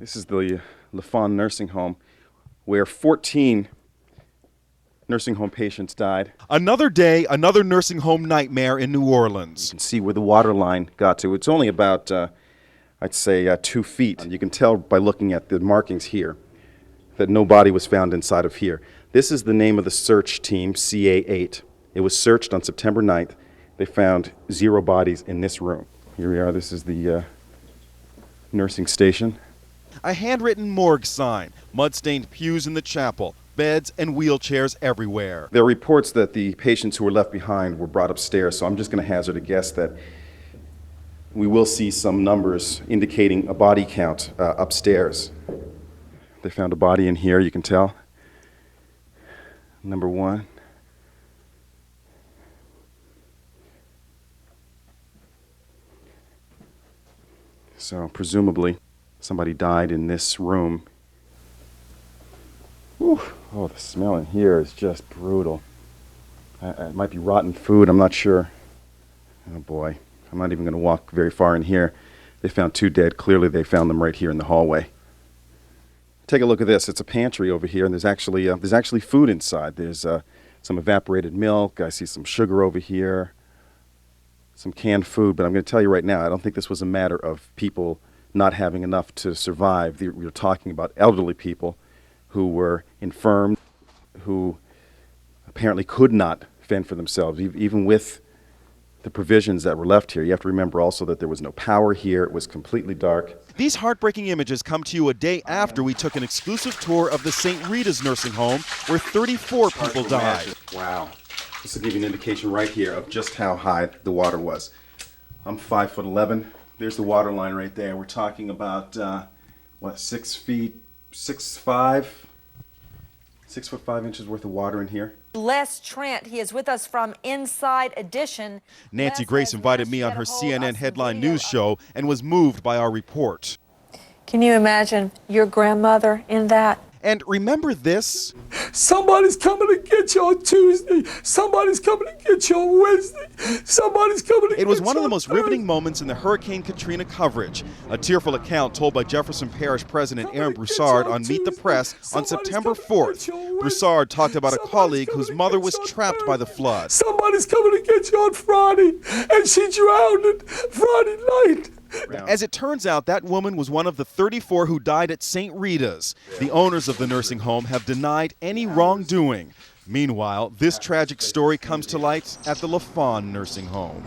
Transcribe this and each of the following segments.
This is the LaFawn Nursing Home, where 14 nursing home patients died. Another day, another nursing home nightmare in New Orleans. You can see where the water line got to. It's only about, I'd say, 2 feet. You can tell by looking at the markings here that no body was found inside of here. This is the name of the search team, CA8. It was searched on September 9th. They found 0 bodies in this room. Here we are. This is the nursing station. A handwritten morgue sign, mud-stained pews in the chapel, beds and wheelchairs everywhere. There are reports that the patients who were left behind were brought upstairs, so I'm just going to hazard a guess that we will see some numbers indicating a body count upstairs. They found a body in here, you can tell. Number 1. So presumably somebody died in this room. Whew. Oh, the smell in here is just brutal. It might be rotten food, I'm not sure. Oh boy, I'm not even going to walk very far in here. They found 2 dead. Clearly they found them right here in the hallway. Take a look at this. It's a pantry over here, and there's actually food inside. There's some evaporated milk. I see some sugar over here, some canned food. But I'm going to tell you right now, I don't think this was a matter of people not having enough to survive. We were talking about elderly people who were infirm, who apparently could not fend for themselves, even with the provisions that were left here. You have to remember also that there was no power here. It was completely dark. These heartbreaking images come to you a day after we took an exclusive tour of the St. Rita's nursing home, where 34 people died. Wow. This will give you an indication right here of just how high the water was. I'm 5'11". There's the water line right there. We're talking about, 6 feet, 6'5", 6'5" worth of water in here. Les Trent, he is with us from Inside Edition. Nancy Grace invited me on her CNN headline news show and was moved by our report. Can you imagine your grandmother in that? And remember this? Somebody's coming to get you on Tuesday. Somebody's coming to get you on Wednesday. Somebody's coming to get you on Thursday. It was one of the most riveting moments in the Hurricane Katrina coverage. A tearful account told by Jefferson Parish President Aaron Broussard on Meet the Press on September 4th. Broussard talked about a colleague whose mother was trapped by the flood. Somebody's coming to get you on Friday, and she drowned Friday night. As it turns out, that woman was one of the 34 who died at St. Rita's. The owners of the nursing home have denied any wrongdoing. Meanwhile, this tragic story comes to light at the LaFawn Nursing Home.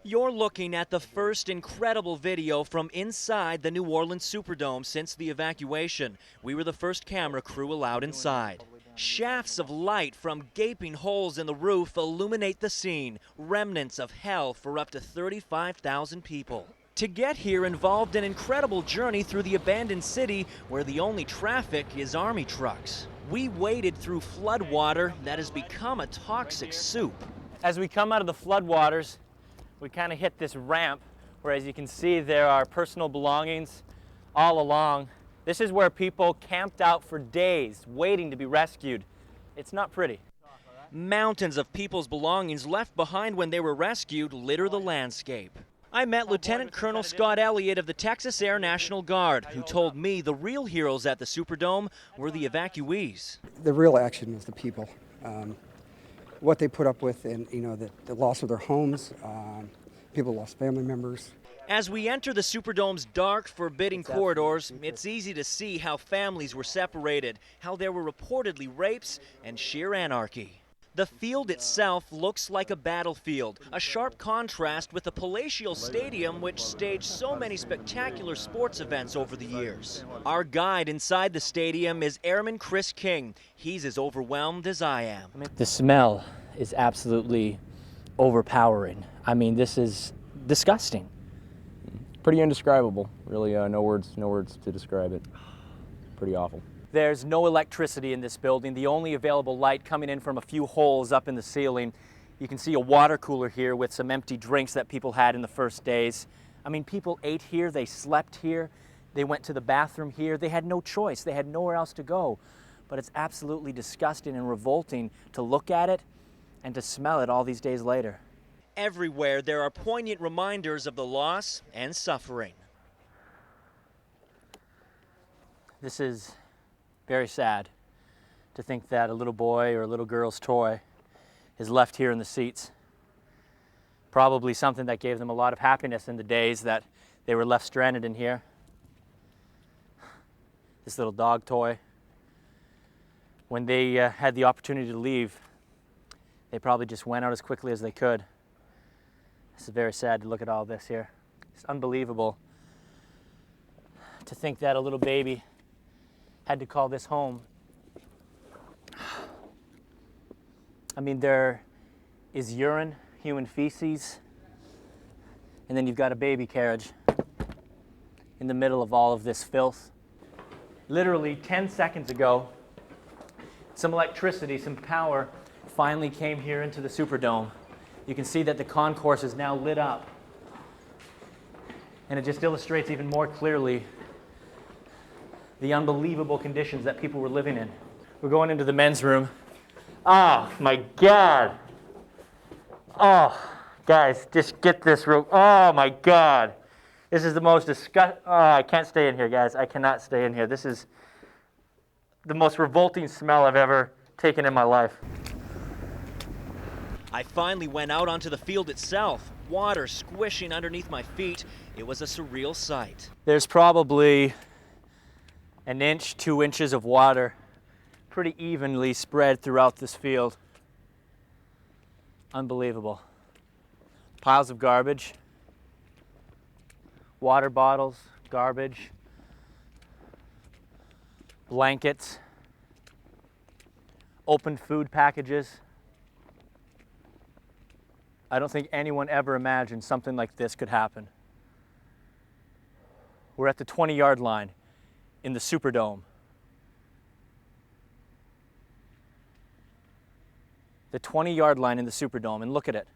You're looking at the first incredible video from inside the New Orleans Superdome since the evacuation. We were the first camera crew allowed inside. Shafts of light from gaping holes in the roof illuminate the scene, remnants of hell for up to 35,000 people. To get here involved an incredible journey through the abandoned city where the only traffic is army trucks. We waded through floodwater that has become a toxic soup. As we come out of the floodwaters, we kind of hit this ramp where, as you can see, there are personal belongings all along. This is where people camped out for days, waiting to be rescued. It's not pretty. Mountains of people's belongings left behind when they were rescued litter the landscape. I met Lieutenant Colonel Scott Elliott of the Texas Air National Guard, who told me the real heroes at the Superdome were the evacuees. The real action was the people. What they put up with, and the loss of their homes, people lost family members. As we enter the Superdome's dark, forbidding corridors, it's easy to see how families were separated, how there were reportedly rapes and sheer anarchy. The field itself looks like a battlefield, a sharp contrast with the palatial stadium which staged so many spectacular sports events over the years. Our guide inside the stadium is Airman Chris King. He's as overwhelmed as I am. The smell is absolutely overpowering. I mean, this is disgusting. Pretty indescribable, really. No words to describe it. Pretty awful. There's no electricity in this building. The only available light coming in from a few holes up in the ceiling. You can see a water cooler here with some empty drinks that people had in the first days. I mean, people ate here, they slept here, they went to the bathroom here. They had no choice. They had nowhere else to go. But it's absolutely disgusting and revolting to look at it and to smell it all these days later. Everywhere there are poignant reminders of the loss and suffering. This is very sad to think that a little boy or a little girl's toy is left here in the seats. Probably something that gave them a lot of happiness in the days that they were left stranded in here. This little dog toy. When they had the opportunity to leave, they probably just went out as quickly as they could. This is very sad to look at all this here. It's unbelievable to think that a little baby had to call this home. I mean, there is urine, human feces, and then you've got a baby carriage in the middle of all of this filth. Literally 10 seconds ago, some electricity, some power finally came here into the Superdome. You can see that the concourse is now lit up. And it just illustrates even more clearly the unbelievable conditions that people were living in. We're going into the men's room. Oh my God. Oh, guys, just get this room. Oh my God. This is the most disgusting. Oh, I can't stay in here, guys. I cannot stay in here. This is the most revolting smell I've ever taken in my life. I finally went out onto the field itself, water squishing underneath my feet. It was a surreal sight. There's probably an inch, 2 inches of water pretty evenly spread throughout this field. Unbelievable. Piles of garbage, water bottles, garbage, blankets, open food packages. I don't think anyone ever imagined something like this could happen. We're at the 20-yard line in the Superdome. The 20-yard line in the Superdome, and look at it.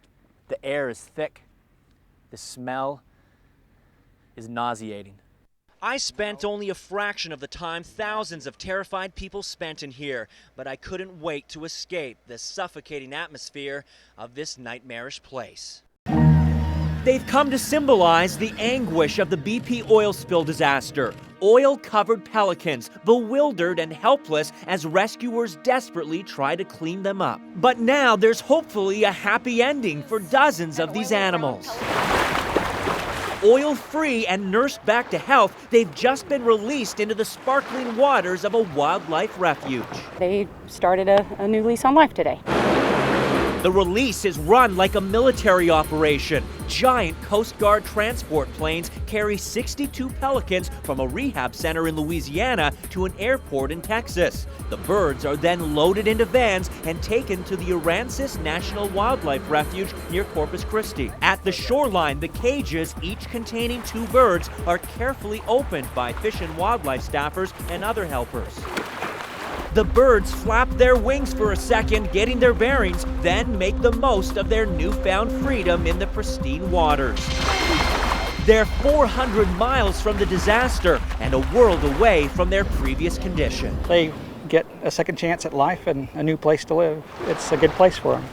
The air is thick. The smell is nauseating. I spent only a fraction of the time thousands of terrified people spent in here, but I couldn't wait to escape the suffocating atmosphere of this nightmarish place. They've come to symbolize the anguish of the BP oil spill disaster. Oil-covered pelicans, bewildered and helpless as rescuers desperately try to clean them up. But now there's hopefully a happy ending for dozens of these animals. Oil-free and nursed back to health, they've just been released into the sparkling waters of a wildlife refuge. They started a new lease on life today. The release is run like a military operation. Giant Coast Guard transport planes carry 62 pelicans from a rehab center in Louisiana to an airport in Texas. The birds are then loaded into vans and taken to the Aransas National Wildlife Refuge near Corpus Christi. At the shoreline, the cages, each containing 2 birds, are carefully opened by Fish and Wildlife staffers and other helpers. The birds flap their wings for a second, getting their bearings, then make the most of their newfound freedom in the pristine waters. They're 400 miles from the disaster and a world away from their previous condition. They get a second chance at life and a new place to live. It's a good place for them.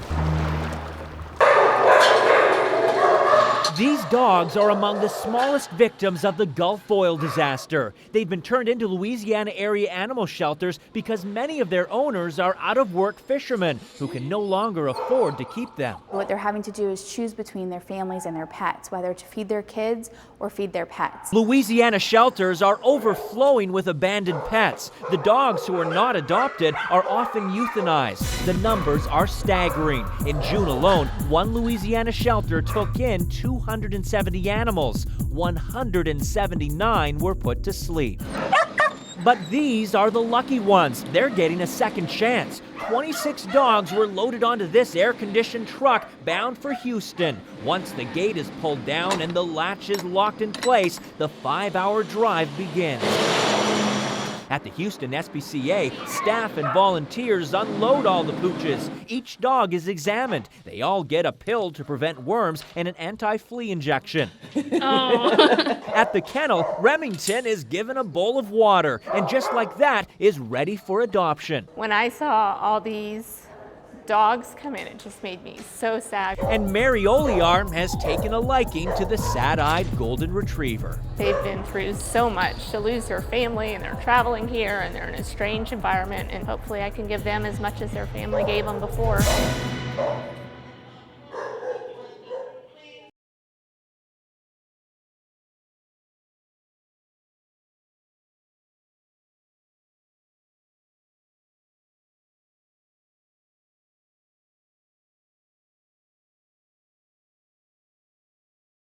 These dogs are among the smallest victims of the Gulf oil disaster. They've been turned into Louisiana area animal shelters because many of their owners are out-of-work fishermen who can no longer afford to keep them. What they're having to do is choose between their families and their pets, whether to feed their kids or feed their pets. Louisiana shelters are overflowing with abandoned pets. The dogs who are not adopted are often euthanized. The numbers are staggering. In June alone, one Louisiana shelter took in 270 animals. 179 were put to sleep. But these are the lucky ones. They're getting a second chance. 26 dogs were loaded onto this air-conditioned truck bound for Houston. Once the gate is pulled down and the latch is locked in place, the 5-hour drive begins. At the Houston SPCA, staff and volunteers unload all the pooches. Each dog is examined. They all get a pill to prevent worms and an anti-flea injection. At the kennel, Remington is given a bowl of water and just like that is ready for adoption. When I saw all these dogs come in, it just made me so sad. And Mary Oliar has taken a liking to the sad-eyed golden retriever. They've been through so much to lose their family, and they're traveling here, and they're in a strange environment, and hopefully I can give them as much as their family gave them before.